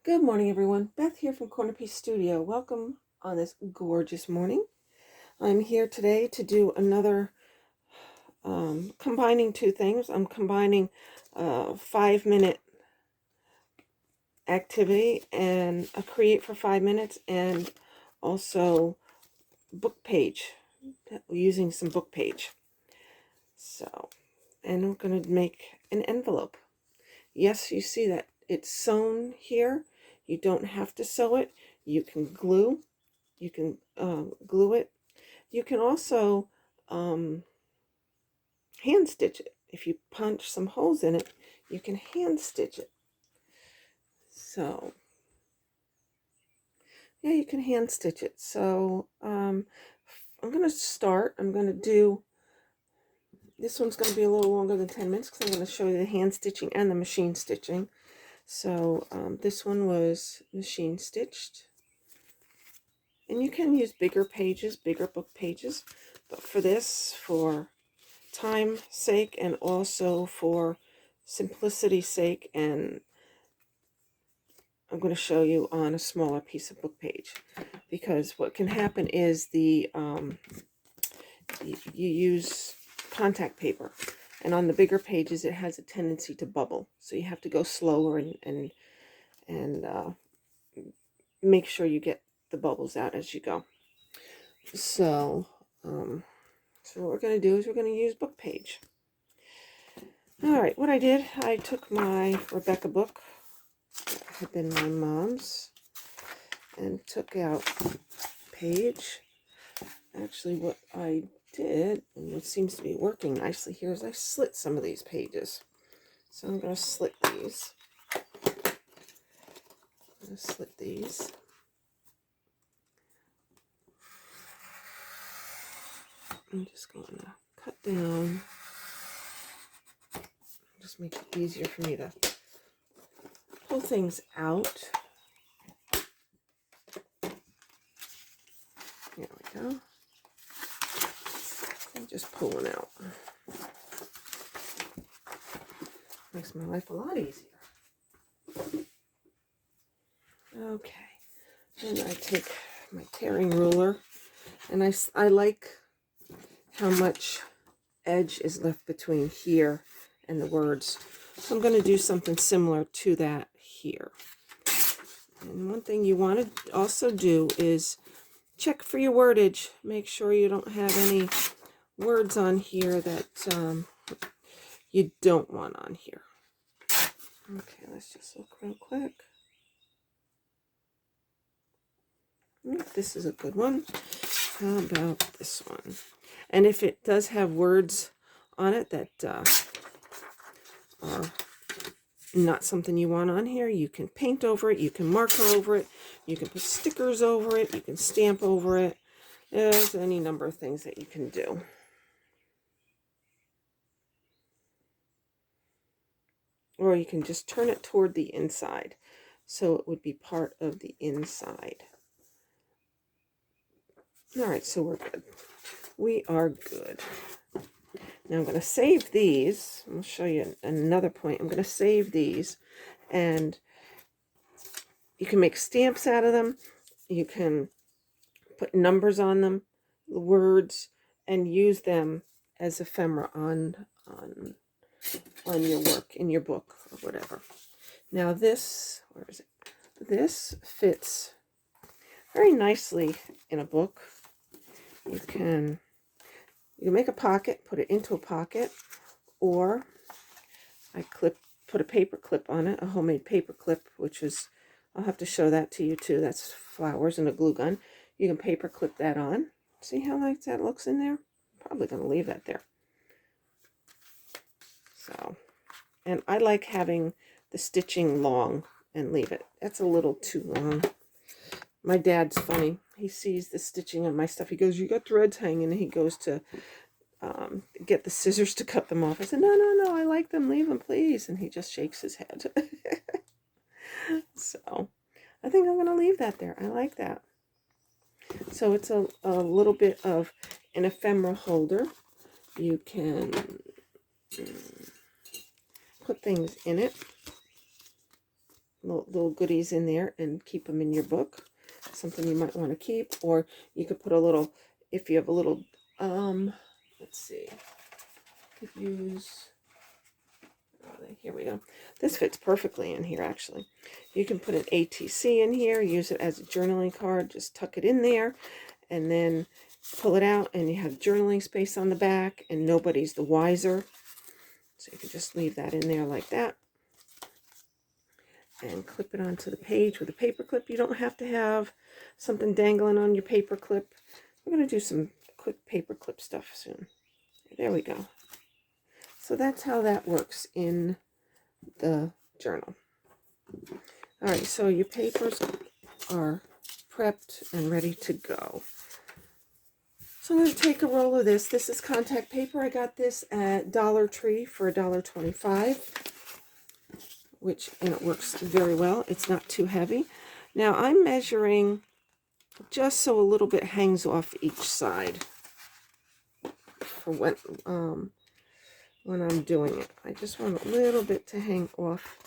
Good morning, everyone. Beth here from CornerPiece Studio. Welcome on this gorgeous morning. I'm here today to do another combining two things. I'm combining a 5-minute activity and a create for 5 minutes, and also book page, using some book page. So, and we're going to make an envelope. Yes, you see that it's sewn here. You don't have to sew it. You can glue. You can glue it. You can also hand stitch it. If you punch some holes in it, you can hand stitch it. So, yeah, you can hand stitch it. So, I'm going to start. I'm going to do, this one's going to be a little longer than 10 minutes because I'm going to show you the hand stitching and the machine stitching. So, this one was machine stitched. And you can use bigger pages, bigger book pages. But for this, for time's sake and also for simplicity's sake, and I'm going to show you on a smaller piece of book page, because what can happen is you use contact paper, and on the bigger pages it has a tendency to bubble, so you have to go slower and make sure you get the bubbles out as you go. So what we're going to do is we're going to use book page. All right, what I did, I took my Rebecca book, that had been my mom's, and took out page. Actually, what I did, and what seems to be working nicely here, is I slit some of these pages. So I'm going to slit these. I'm going to slit these. I'm just going to cut down. Just make it easier for me to pull things out. There we go. I'm just pulling out. Makes my life a lot easier. Okay. And I take my tearing ruler, and I like how much edge is left between here and the words. So I'm going to do something similar to that here. And one thing you want to also do is check for your wordage. Make sure you don't have any words on here that you don't want on here. Okay, let's just look real quick. This is a good one. How about this one? And if it does have words on it that are not something you want on here, you can paint over it, you can marker over it, you can put stickers over it, you can stamp over it. There's any number of things that you can do. Or you can just turn it toward the inside, so it would be part of the inside. All right, so we're good. We are good. Now I'm going to save these. I'll show you another point. I'm going to save these, and you can make stamps out of them. You can put numbers on them, words, and use them as ephemera on your work, in your book, or whatever. Now this, where is it? This fits very nicely in a book. You can make a pocket, put it into a pocket, or I put a paper clip on it, a homemade paper clip, which is, I'll have to show that to you too. That's flowers and a glue gun. You can paper clip that on. See how nice that looks in there? Probably going to leave that there. So, and I like having the stitching long and leave it. That's a little too long. My dad's funny. He sees the stitching on my stuff. He goes, "You got threads hanging," and he goes to get the scissors to cut them off. I said, no, I like them. Leave them, please. And he just shakes his head. So I think I'm going to leave that there. I like that. So it's a little bit of an ephemera holder. You can put things in it little goodies in there and keep them in your book. Something you might want to keep, or you could put a little, if you have a little, let's see, you could use, here we go. This fits perfectly in here, actually. You can put an ATC in here, use it as a journaling card, just tuck it in there, and then pull it out, and you have journaling space on the back, and nobody's the wiser. So you can just leave that in there like that. And clip it onto the page with a paper clip. You don't have to have something dangling on your paper clip. We're going to do some quick paper clip stuff soon. There we go. So that's how that works in the journal. All right, so your papers are prepped and ready to go. So I'm going to take a roll of this. This is contact paper. I got this at Dollar Tree for $1.25. And it works very well. It's not too heavy. Now I'm measuring just so a little bit hangs off each side for when I'm doing it. I just want a little bit to hang off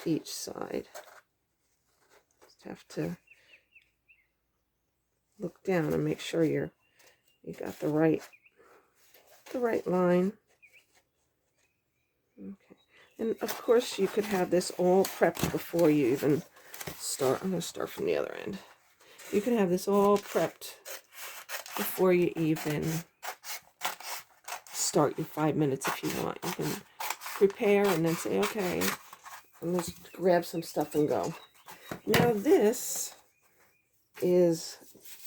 each side. Just have to look down and make sure you got the right line. Okay. And of course, you could have this all prepped before you even start. I'm going to start from the other end. You can have this all prepped before you even start your 5 minutes if you want. You can prepare and then say, okay, I'm going to grab some stuff and go. Now this is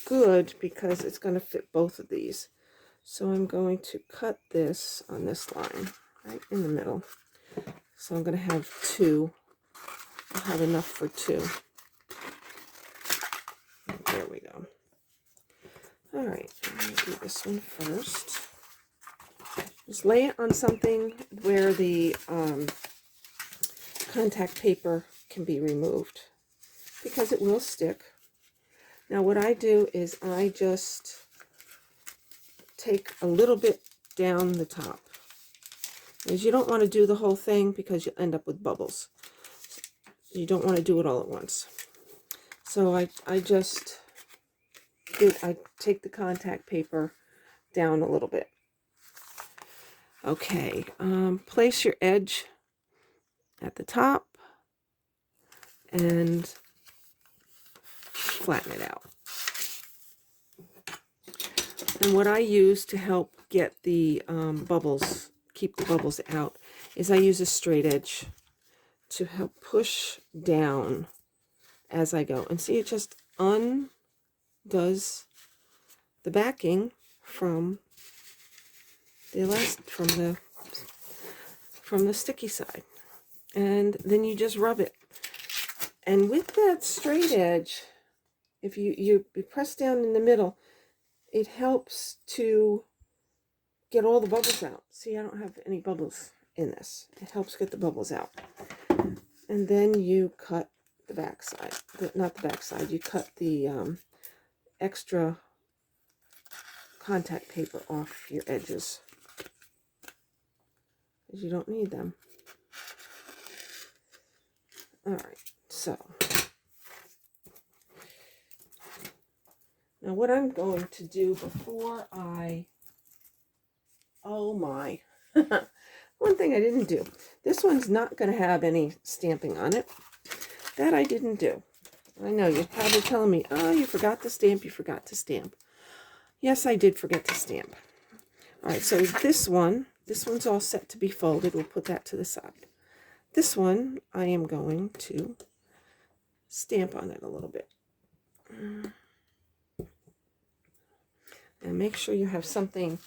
good because it's going to fit both of these. So I'm going to cut this on this line, right in the middle. So I'm going to have two. I'll have enough for two. There we go. All right, I'm going to do this one first. Just lay it on something where the contact paper can be removed because it will stick. Now what I do is I just take a little bit down the top. Because you don't want to do the whole thing because you end up with bubbles. You don't want to do it all at once. So I take the contact paper down a little bit. Okay, place your edge at the top and flatten it out. And what I use to help get the bubbles, keep the bubbles out, is I use a straight edge to help push down as I go. And see, it just undoes the backing from the from the sticky side. And then you just rub it. And with that straight edge, if you press down in the middle, it helps to get all the bubbles out. See, I don't have any bubbles in this. It helps get the bubbles out. And then you cut the back side. Not the back side. You cut the extra contact paper off your edges, because you don't need them. All right, so now what I'm going to do before oh my, one thing I didn't do. This one's not going to have any stamping on it. That I didn't do. I know you're probably telling me, oh, you forgot to stamp, you forgot to stamp. Yes, I did forget to stamp. All right, so this one's all set to be folded. We'll put that to the side. This one, I am going to stamp on it a little bit. And make sure you have something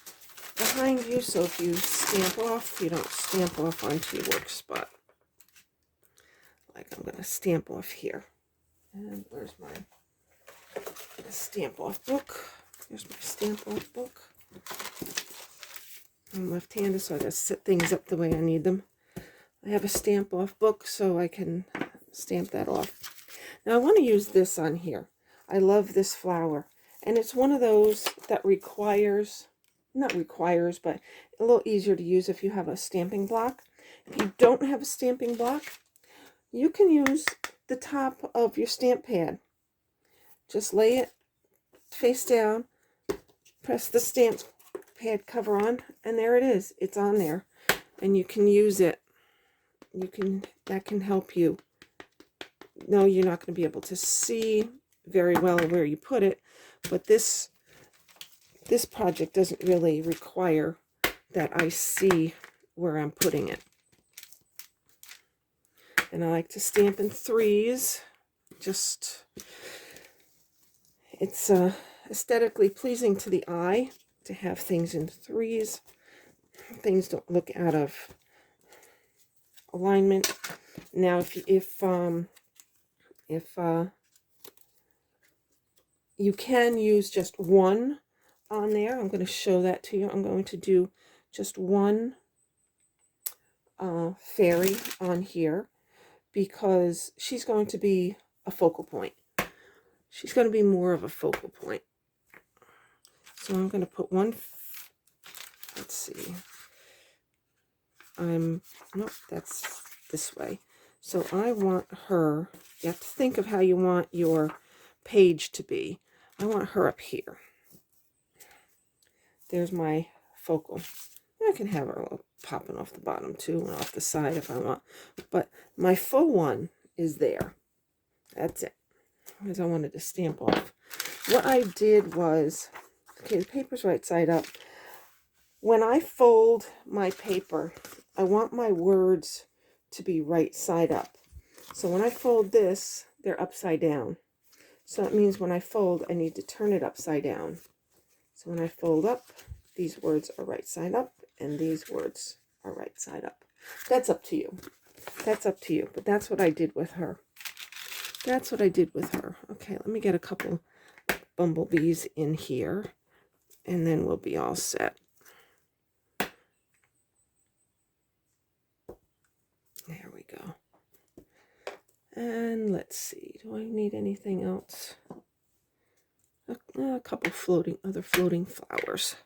behind you, so if you stamp off, you don't stamp off onto your work spot. Like I'm going to stamp off here. And where's my stamp off book? Here's my stamp off book. I'm left-handed, so I got to set things up the way I need them. I have a stamp off book, so I can stamp that off. Now I want to use this on here. I love this flower. And it's one of those that requires, not requires, but a little easier to use if you have a stamping block. If you don't have a stamping block, you can use the top of your stamp pad. Just lay it face down, press the stamp pad cover on, and there it is. It's on there, and you can use it. That can help you. No, you're not going to be able to see very well where you put it, but this project doesn't really require that I see where I'm putting it. And I like to stamp in threes. Just, it's aesthetically pleasing to the eye to have things in threes. Things don't look out of alignment. Now, if you can use just one on there, I'm going to show that to you. I'm going to do just one fairy on here because she's going to be a focal point. She's going to be more of a focal point. So I'm going to put one, let's see. Nope, that's this way. So I want her, you have to think of how you want your page to be. I want her up here. There's my focal. I can have her popping off the bottom too and off the side if I want. But my full one is there. That's it. Because I wanted to stamp off. What I did was, okay, the paper's right side up. When I fold my paper, I want my words to be right side up. So when I fold this, they're upside down. So that means when I fold, I need to turn it upside down. So when I fold up, these words are right side up, and these words are right side up. That's up to you. That's up to you. But that's what I did with her. That's what I did with her. Okay, let me get a couple bumblebees in here, and then we'll be all set. There we go. And let's see, do I need anything else? A couple other floating flowers,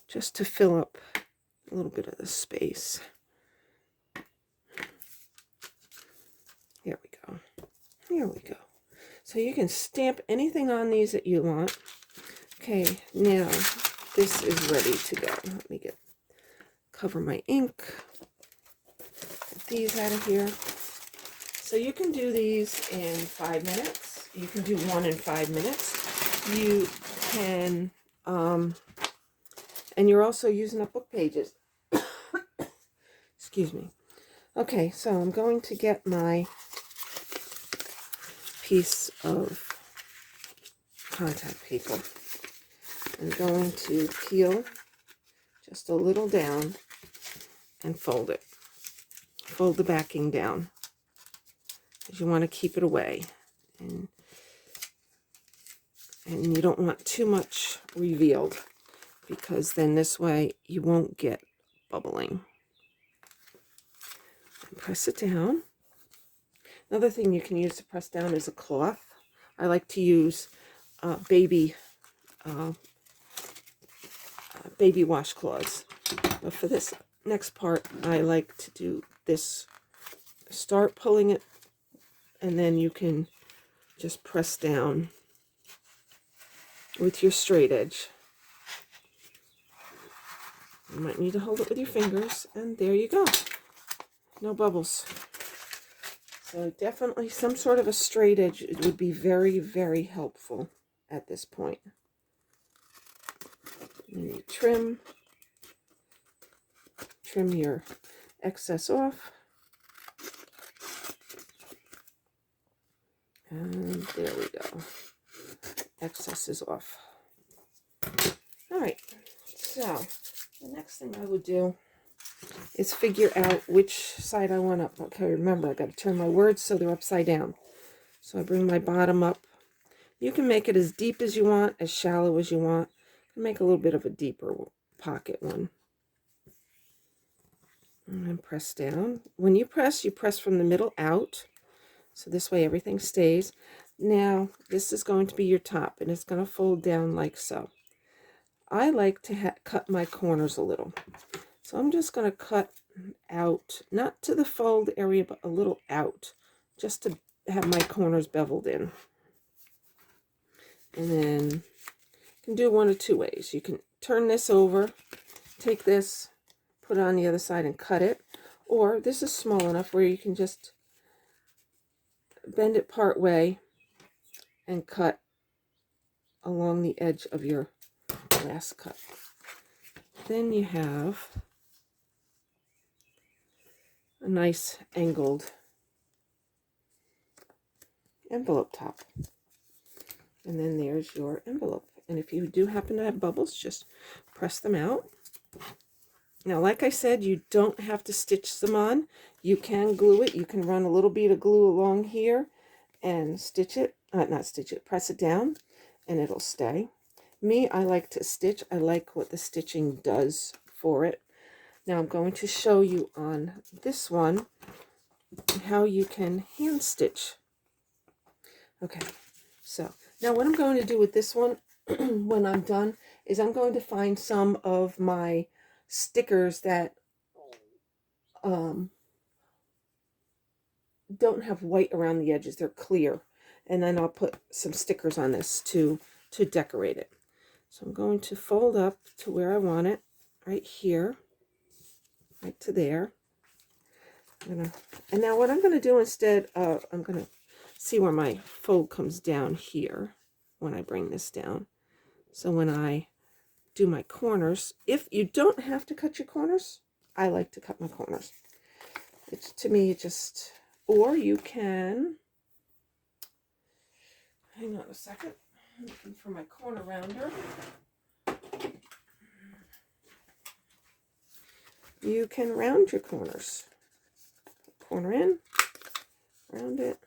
just to fill up a little bit of the space. Here we go. Here we go. So you can stamp anything on these that you want. Okay, now this is ready to go. Let me cover my ink. Get these out of here. So you can do these in 5 minutes. You can do one in 5 minutes. You can, and you're also using up book pages. Excuse me. Okay, so I'm going to get my piece of contact paper. I'm going to peel just a little down and fold it. Fold the backing down, because you want to keep it away. And you don't want too much revealed, because then this way you won't get bubbling. And press it down. Another thing you can use to press down is a cloth. I like to use baby washcloths. But for this next part, I like to do this. Start pulling it, and then you can just press down with your straight edge. You might need to hold it with your fingers, and there you go. No bubbles. So definitely some sort of a straight edge, it would be very, very helpful at this point. And you trim your excess off. And there we go. Excess is off. All right, so the next thing I would do is figure out which side I want up. Okay, remember, I got to turn my words so they're upside down. So I bring my bottom up. You can make it as deep as you want, as shallow as you want. You can make a little bit of a deeper pocket one. And then press down. When you press from the middle out. So this way everything stays. Now, this is going to be your top, and it's going to fold down like so. I like to cut my corners a little. So I'm just going to cut out, not to the fold area, but a little out, just to have my corners beveled in. And then you can do one of two ways. You can turn this over, take this, put it on the other side and cut it. Or this is small enough where you can just bend it part way and cut along the edge of your last cut. Then you have a nice angled envelope top. And then there's your envelope. And if you do happen to have bubbles, just press them out. Now, like I said, you don't have to stitch them on. You can glue it. You can run a little bit of glue along here and stitch it. Not stitch it, press it down, and it'll stay. Me, I like to stitch. I like what the stitching does for it. Now, I'm going to show you on this one how you can hand stitch. Okay, so now what I'm going to do with this one when I'm done is I'm going to find some of my stickers that don't have white around the edges. They're clear. And then I'll put some stickers on this to decorate it. So I'm going to fold up to where I want it, right here, right to there. And now what I'm going to do instead, I'm going to see where my fold comes down here when I bring this down. So when I do my corners, if you don't have to cut your corners, I like to cut my corners. It's, to me, it just, or you can, hang on a second, I'm looking for my corner rounder. You can round your corners. Corner in, round it,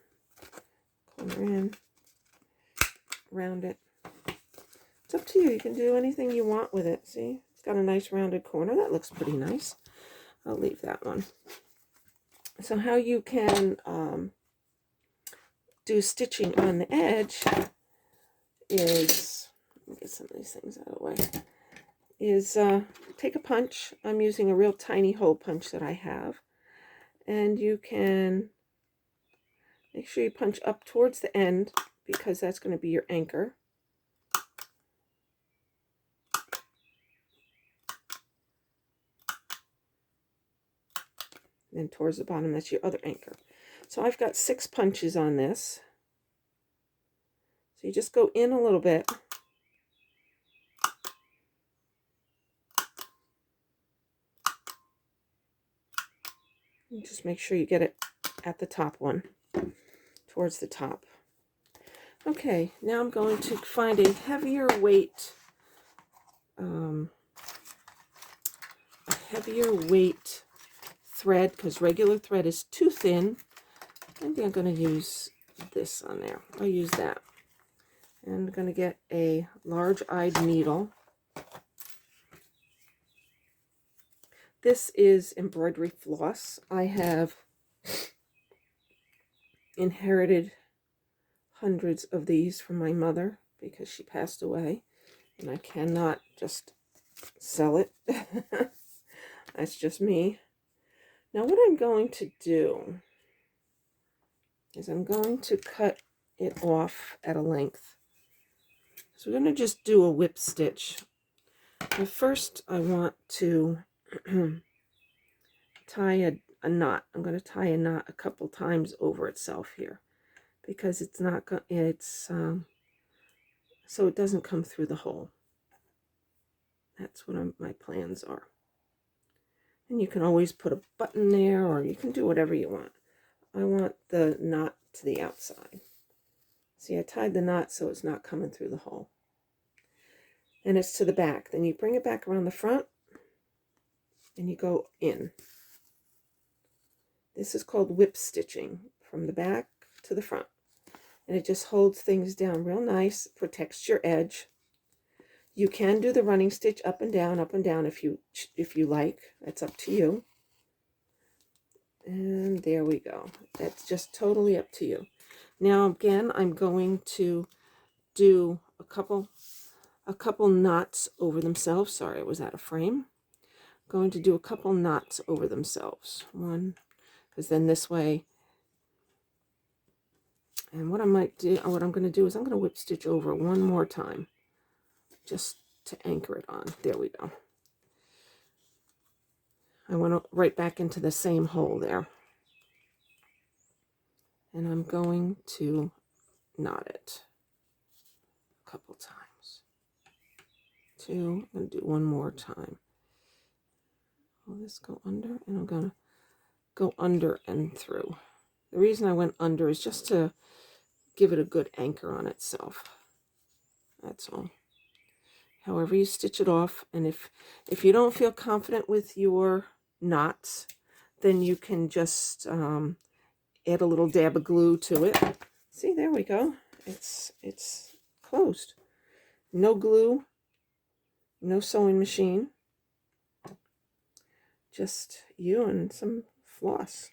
corner in, round it. It's up to you. You can do anything you want with it. See, it's got a nice rounded corner. That looks pretty nice. I'll leave that one. So how you can do stitching on the edge is, let me get some of these things out of the way, is take a punch. I'm using a real tiny hole punch that I have. And you can make sure you punch up towards the end because that's going to be your anchor. And then towards the bottom, that's your other anchor. So I've got 6 punches on this. So you just go in a little bit. And just make sure you get it at the top one, towards the top. Okay, now I'm going to find a heavier weight, thread, because regular thread is too thin. I think I'm going to use this on there. I'll use that. And I'm going to get a large-eyed needle. This is embroidery floss. I have inherited hundreds of these from my mother because she passed away, and I cannot just sell it. That's just me. Now what I'm going to do is I'm going to cut it off at a length. So we're going to just do a whip stitch. But first I want to tie a knot. I'm going to tie a knot a couple times over itself here because it's not going, so it doesn't come through the hole. That's what my plans are. And you can always put a button there, or you can do whatever you want. I want the knot to the outside. See, I tied the knot so it's not coming through the hole. And it's to the back. Then you bring it back around the front and you go in. This is called whip stitching, from the back to the front. And it just holds things down real nice, protects your edge. You can do the running stitch up and down if you like. That's up to you. And there we go. That's just totally up to you. Now again, I'm going to do a couple knots over themselves. Sorry, I was out of frame. I'm going to do a couple knots over themselves. One, because then this way And what I might do, what I'm going to do is I'm going to whip stitch over one more time, just to anchor it on. There we go. I went right back into the same hole there. And I'm going to knot it a couple times. Two, I'm going to do one more time. Will this go under? And I'm going to go under and through. The reason I went under is just to give it a good anchor on itself. That's all. However you stitch it off, and if you don't feel confident with your knots, then you can just add a little dab of glue to it. See, there we go. It's closed. No glue, no sewing machine, just you and some floss.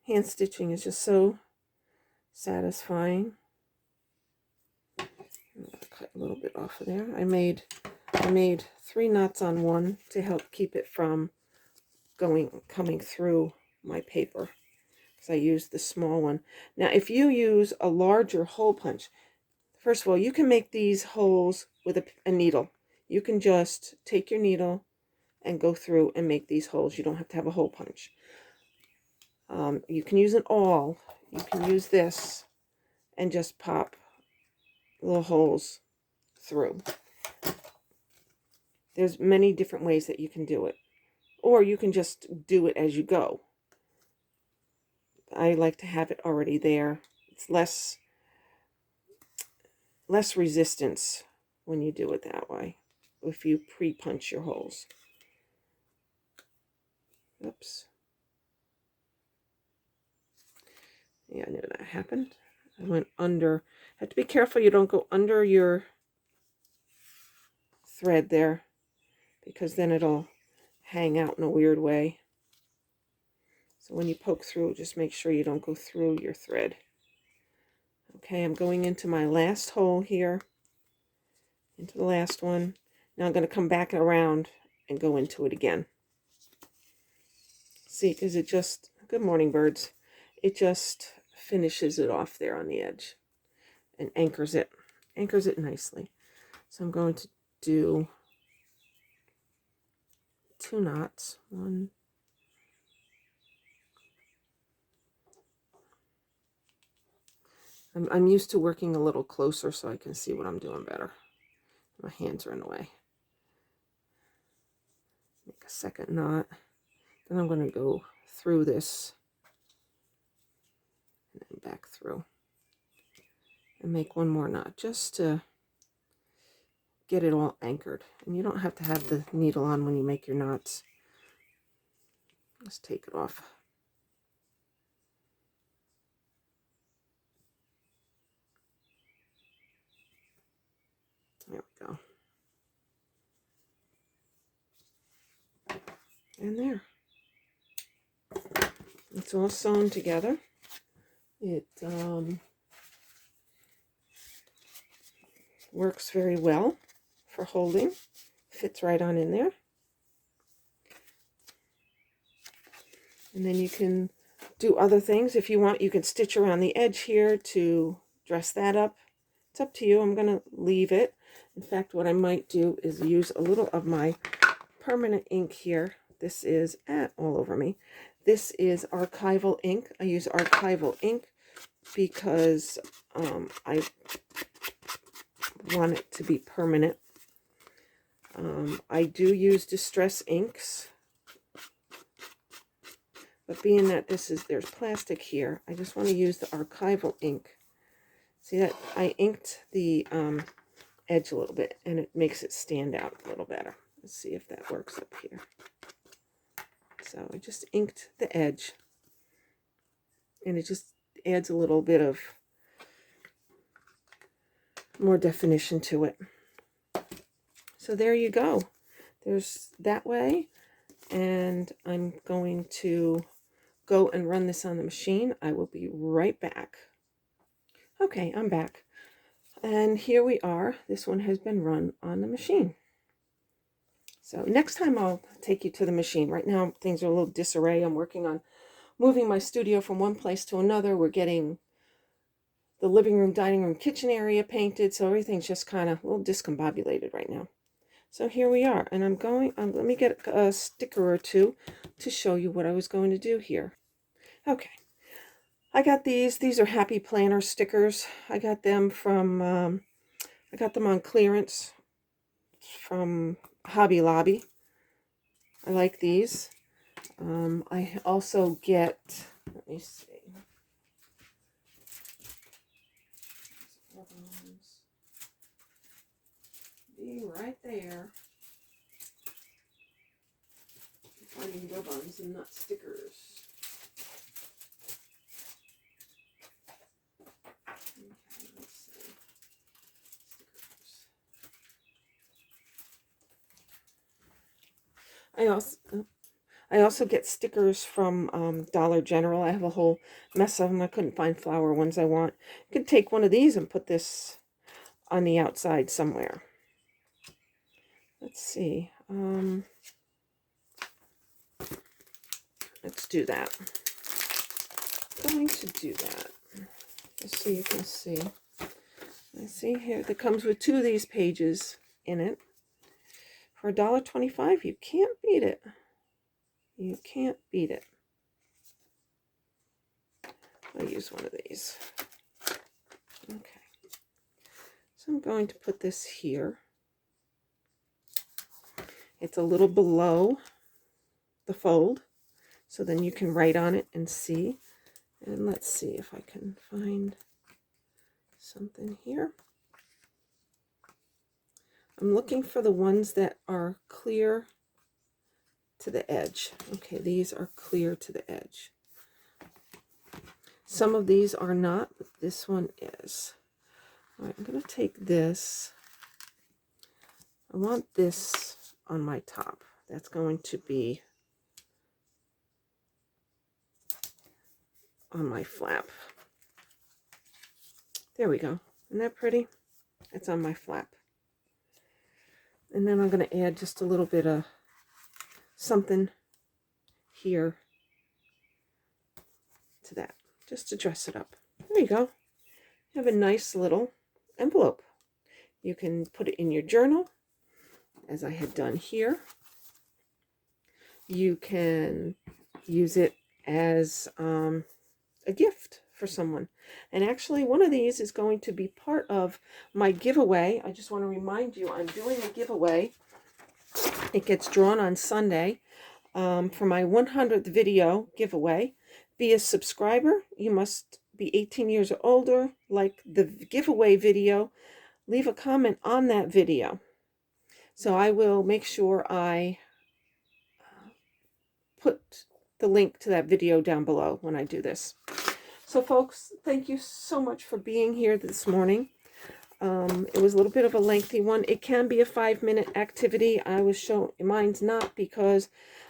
Hand stitching is just so satisfying. I'm gonna cut a little bit off of there. I made 3 knots on one to help keep it from coming through my paper, because I used the small one. Now, if you use a larger hole punch, first of all, you can make these holes with a needle. You can just take your needle and go through and make these holes. You don't have to have a hole punch. You can use an awl. You can use this and just pop little holes through. There's many different ways that you can do it. Or you can just do it as you go. I like to have it already there. It's less resistance when you do it that way, if you pre-punch your holes. Oops. Yeah, I knew that happened. I went under. Have to be careful you don't go under your thread there, because then it'll hang out in a weird way. So when you poke through, just make sure you don't go through your thread. Okay, I'm going into my last hole here, into the last one. Now I'm going to come back around and go into it again. See, because it just, good morning birds, it just finishes it off there on the edge and anchors it nicely. So I'm going to do 2 knots. One, I'm used to working a little closer so I can see what I'm doing better. My hands are in the way. Make a second knot. Then I'm going to go through this and then back through and make one more knot just to get it all anchored. And you don't have to have the needle on when you make your knots. Just take it off. There we go. And there. It's all sewn together. It works very well for holding. Fits right on in there. And then you can do other things. If you want, you can stitch around the edge here to dress that up. It's up to you. I'm going to leave it. In fact, what I might do is use a little of my permanent ink here. This is all over me. This is archival ink. I use archival ink because I want it to be permanent. I do use distress inks, but being that there's plastic here, I just want to use the archival ink. See that I inked the edge a little bit, and it makes it stand out a little better. Let's see if that works up here. So I just inked the edge, and it just adds a little bit of more definition to it. So there you go. There's that way, and I'm going to go and run this on the machine. I will be right back. Okay, I'm back. And here we are. This one has been run on the machine. So next time I'll take you to the machine. Right now things are a little disarray. I'm working on moving my studio from one place to another. We're getting the living room, dining room, kitchen area painted, so everything's just kind of a little discombobulated right now. So here we are, and let me get a sticker or two to show you what I was going to do here. Okay, I got these. These are Happy Planner stickers. I got them from, I got them on clearance from Hobby Lobby. I like these. I also get, let me see. Be right there. Finding rub-ons and not stickers. Okay, let's see. Stickers. I also get stickers from Dollar General. I have a whole mess of them. I couldn't find flower ones I want. You could take one of these and put this on the outside somewhere. Let's see. Let's do that. I'm going to do that. Just so you can see. I see here that comes with 2 of these pages in it. For $1.25, you can't beat it. You can't beat it. I'll use one of these. Okay. So I'm going to put this here. It's a little below the fold, so then you can write on it and see. And let's see if I can find something here. I'm looking for the ones that are clear to the edge. Okay, these are clear to the edge. Some of these are not, but this one is. All right, I'm going to take this. I want this on my top. That's going to be on my flap. There we go. Isn't that pretty? It's on my flap. And then I'm going to add just a little bit of something here to that, just to dress it up. There you go. You have a nice little envelope. You can put it in your journal, as I had done here. You can use it as a gift for someone. And actually, one of these is going to be part of my giveaway. I just want to remind you, I'm doing a giveaway. It gets drawn on Sunday for my 100th video giveaway. Be a subscriber. You must be 18 years or older. Like the giveaway video. Leave a comment on that video. So I will make sure I put the link to that video down below when I do this. So folks, thank you so much for being here this morning. It was a little bit of a lengthy one. It can be a 5-minute activity. Mine's not, because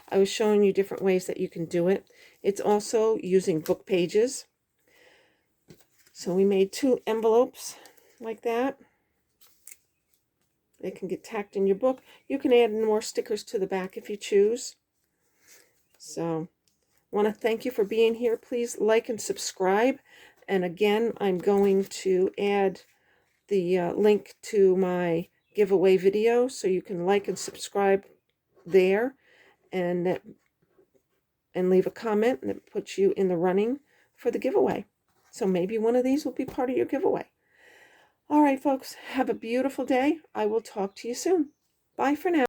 I was showing you different ways that you can do it. It's also using book pages. So we made 2 envelopes like that. They can get tacked in your book. You can add more stickers to the back if you choose. So I want to thank you for being here. Please like and subscribe. And again, I'm going to add the link to my giveaway video, so you can like and subscribe there, and leave a comment, and that puts you in the running for the giveaway. So maybe one of these will be part of your giveaway. All right, folks, have a beautiful day. I will talk to you soon. Bye for now.